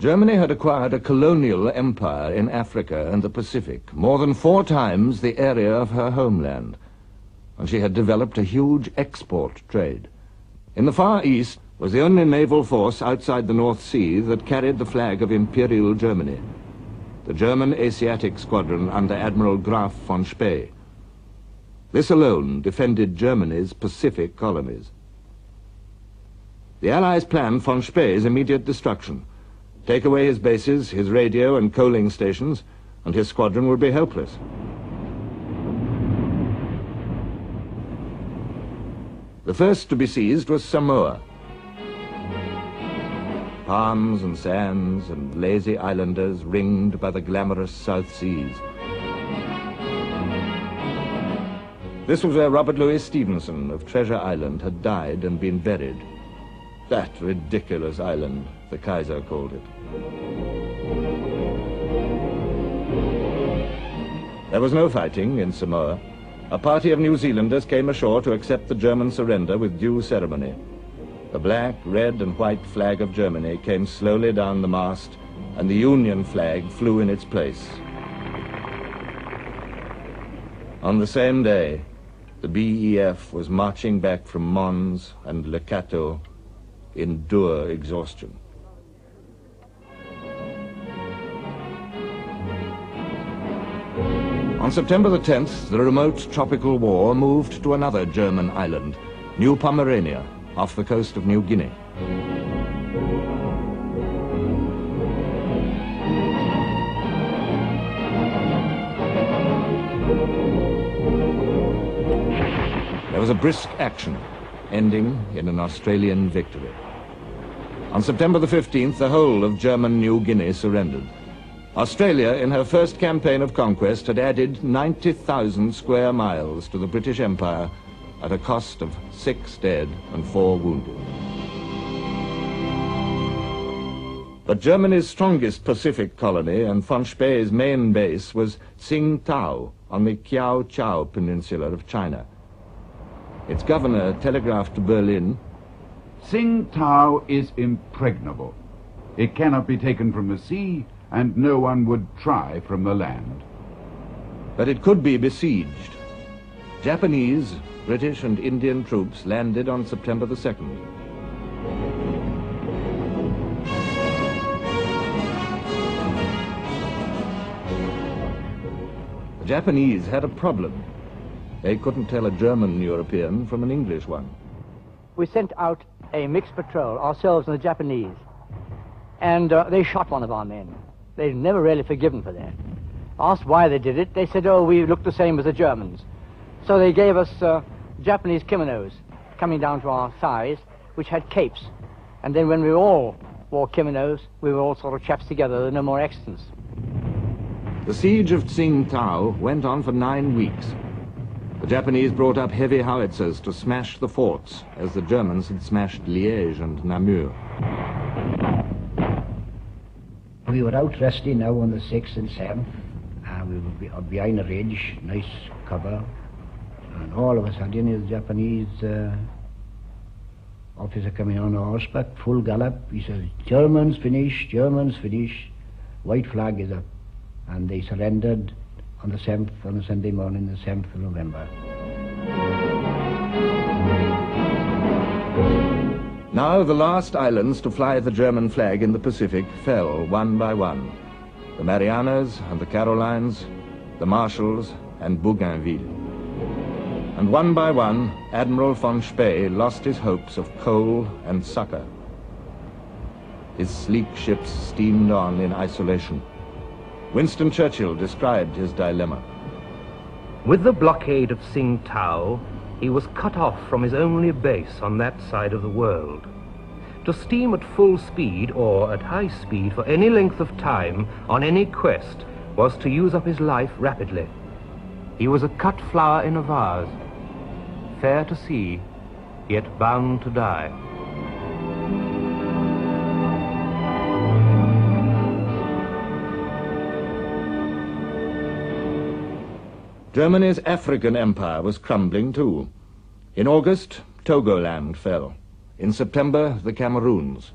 Germany had acquired a colonial empire in Africa and the Pacific, more than 4 times the area of her homeland, and she had developed a huge export trade. In the Far East was the only naval force outside the North Sea that carried the flag of Imperial Germany, the German Asiatic Squadron under Admiral Graf von Spee. This alone defended Germany's Pacific colonies. The Allies planned von Spee's immediate destruction. Take away his bases, his radio and coaling stations, and his squadron would be helpless. The first to be seized was Samoa. Palms and sands and lazy islanders ringed by the glamorous South Seas. This was where Robert Louis Stevenson of Treasure Island had died and been buried. That ridiculous island, the Kaiser called it. There was no fighting in Samoa. A party of New Zealanders came ashore to accept the German surrender with due ceremony. The black, red and white flag of Germany came slowly down the mast, and the Union flag flew in its place. On the same day, the BEF was marching back from Mons and Le Cateau in dour exhaustion. On September the 10th, the remote tropical war moved to another German island, New Pomerania, off the coast of New Guinea. There was a brisk action, ending in an Australian victory. On September the 15th, the whole of German New Guinea surrendered. Australia, in her first campaign of conquest, had added 90,000 square miles to the British Empire at a cost of 6 dead and 4 wounded. But Germany's strongest Pacific colony and von Spee's main base was Tsingtao on the Kiao Chau Peninsula of China. Its governor telegraphed to Berlin, "Tsingtao is impregnable. It cannot be taken from the sea, and no one would try from the land." But it could be besieged. Japanese, British and Indian troops landed on September the 2nd. The Japanese had a problem. They couldn't tell a German European from an English one. We sent out a mixed patrol, ourselves and the Japanese, and they shot one of our men. They'd never really forgiven for that. Asked why they did it, they said, "Oh, we look the same as the Germans." So they gave us Japanese kimonos coming down to our thighs, which had capes. And then when we all wore kimonos, we were all sort of chaps together. There were no more accidents. The siege of Tsingtao went on for 9 weeks. The Japanese brought up heavy howitzers to smash the forts, as the Germans had smashed Liège and Namur. We were out resting now on the 6th and 7th, and we were behind a ridge, nice cover, and all of a sudden the Japanese officer coming on horseback, full gallop. He says, "Germans finish, Germans finish, white flag is up," and they surrendered on the 7th, on a Sunday morning, the 7th of November. Now the last islands to fly the German flag in the Pacific fell one by one. The Marianas and the Carolines, the Marshalls and Bougainville. And one by one, Admiral von Spee lost his hopes of coal and succor. His sleek ships steamed on in isolation. Winston Churchill described his dilemma. With the blockade of Tsingtao, he was cut off from his only base on that side of the world. To steam at full speed or at high speed for any length of time on any quest was to use up his life rapidly. He was a cut flower in a vase, fair to see, yet bound to die. Germany's African empire was crumbling too. In August, Togoland fell. In September, the Cameroons.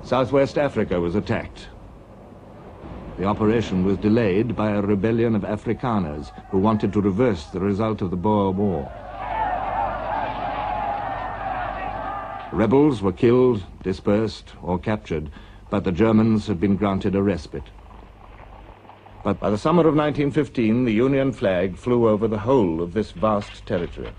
Southwest Africa was attacked. The operation was delayed by a rebellion of Afrikaners who wanted to reverse the result of the Boer War. Rebels were killed, dispersed, or captured, but the Germans had been granted a respite. But by the summer of 1915, the Union flag flew over the whole of this vast territory.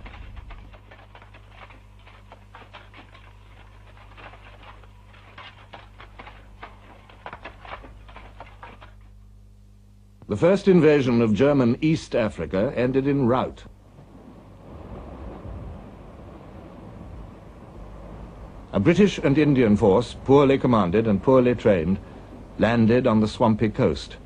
The first invasion of German East Africa ended in rout. A British and Indian force, poorly commanded and poorly trained, landed on the swampy coast.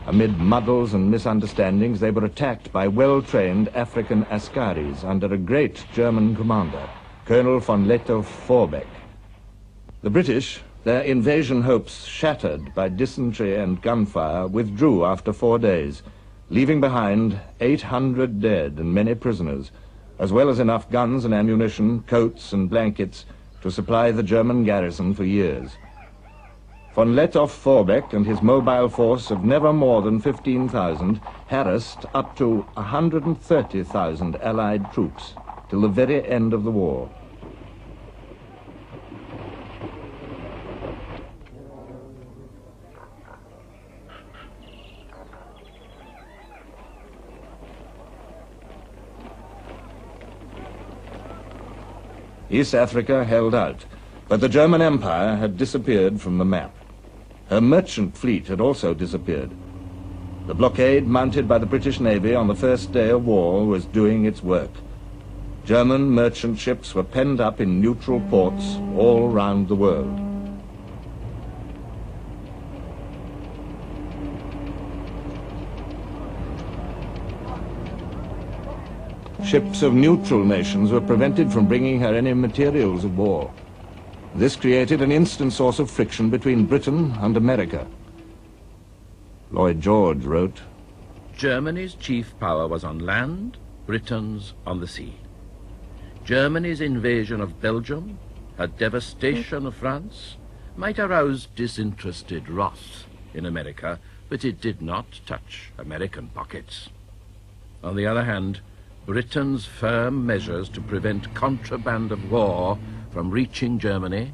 Amid muddles and misunderstandings, they were attacked by well-trained African askaris under a great German commander, Colonel von Lettow-Vorbeck. The British, their invasion hopes shattered by dysentery and gunfire, withdrew after 4 days, leaving behind 800 dead and many prisoners, as well as enough guns and ammunition, coats and blankets to supply the German garrison for years. Von Lettow-Vorbeck and his mobile force of never more than 15,000 harassed up to 130,000 Allied troops till the very end of the war. East Africa held out, but the German Empire had disappeared from the map. Her merchant fleet had also disappeared. The blockade mounted by the British Navy on the first day of war was doing its work. German merchant ships were penned up in neutral ports all round the world. Ships of neutral nations were prevented from bringing her any materials of war. This created an instant source of friction between Britain and America. Lloyd George wrote, Germany's chief power was on land, Britain's on the sea. Germany's invasion of Belgium, her devastation of France, might arouse disinterested wrath in America, but it did not touch American pockets. On the other hand, Britain's firm measures to prevent contraband of war from reaching Germany,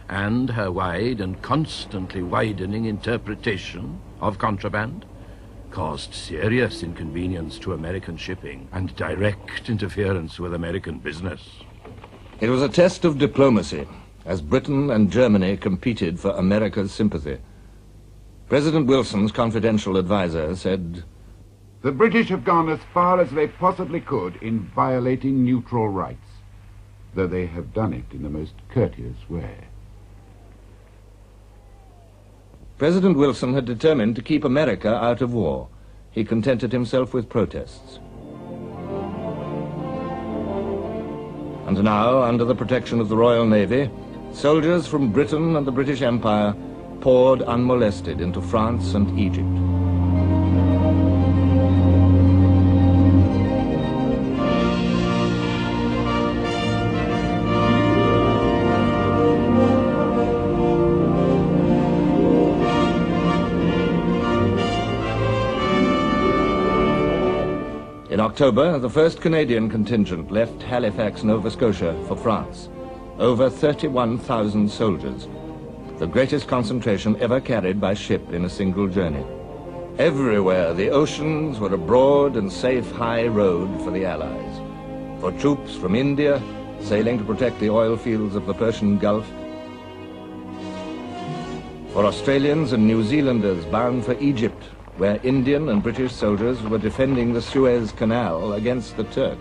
and her wide and constantly widening interpretation of contraband, caused serious inconvenience to American shipping and direct interference with American business. It was a test of diplomacy, as Britain and Germany competed for America's sympathy. President Wilson's confidential advisor said, "The British have gone as far as they possibly could in violating neutral rights, though they have done it in the most courteous way." President Wilson had determined to keep America out of war. He contented himself with protests. And now, under the protection of the Royal Navy, soldiers from Britain and the British Empire poured unmolested into France and Egypt. In October, the first Canadian contingent left Halifax, Nova Scotia for France. Over 31,000 soldiers, the greatest concentration ever carried by ship in a single journey. Everywhere, the oceans were a broad and safe high road for the Allies. For troops from India, sailing to protect the oil fields of the Persian Gulf. For Australians and New Zealanders bound for Egypt, where Indian and British soldiers were defending the Suez Canal against the Turk.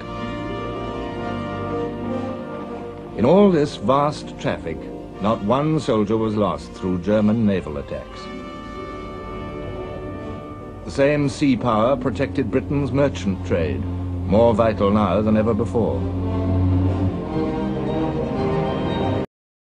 In all this vast traffic, not one soldier was lost through German naval attacks. The same sea power protected Britain's merchant trade, more vital now than ever before.